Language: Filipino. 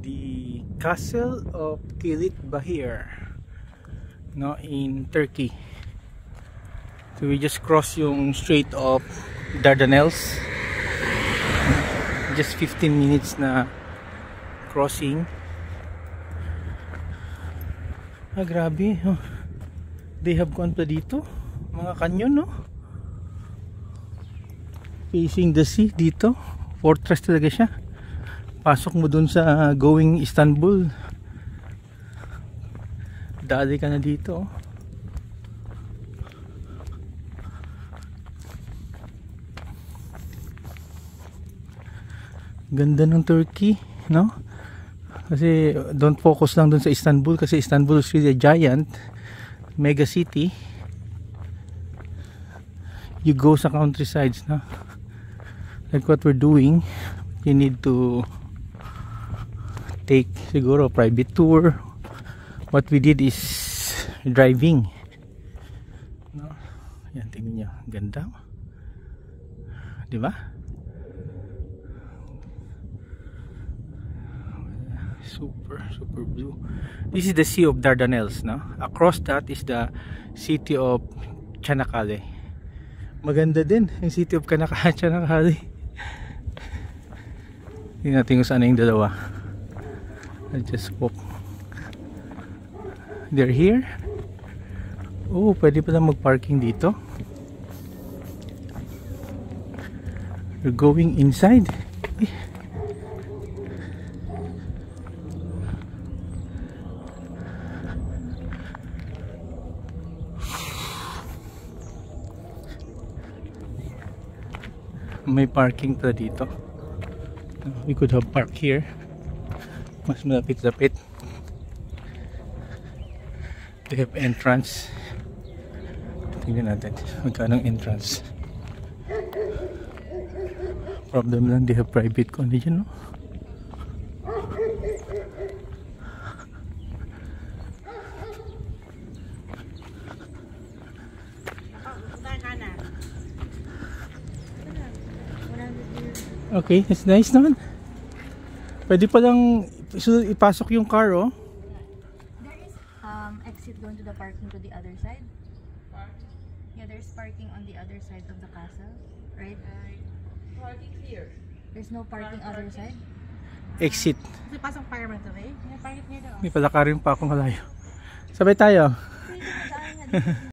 the castle of Kilitbahir, no, in Turkey. So we just cross yung Strait of Dardanelles. Just 15 minutes na crossing. Grabe, oh. They have gone pa dito, mga kanyon, no? Facing the sea dito. Fortress talaga siya. Pasok mo dun sa going Istanbul, dali ka na dito, oh. Ganda ng Turkey, no? Kasi don't focus lang dun sa Istanbul, kasi Istanbul is really a giant mega city. You go sa countrysides, no? Like what we're doing, you need to take siguro a private tour. What we did is driving, no? Yan, tingnan niyo, ganda, di ba? Super blue. This is the Sea of Dardanelles, no? Across that is the city of Çanakkale. Maganda din yung city of Çanakkale. Hindi natin kung saan yung dalawa. I just walk. They're here. Oh, pwede pala mag-parking dito. We're going inside. May parking pala dito. We could have park here. Mas malapit-lapit. They have entrance. Tingnan natin magkano ang entrance. Problem lang, they have private condo dyan, no? Okay, it's nice naman. Pwede pa lang ipasok yung car, oh. There is exit going to the parking to the other side. Yeah, there's parking on the other side of the castle, right? Parking here. There's no parking other side. Exit. Kasi pasok fireman to, eh? May parking here daw. May palakarin pa akong kalayo. Sabay tayo.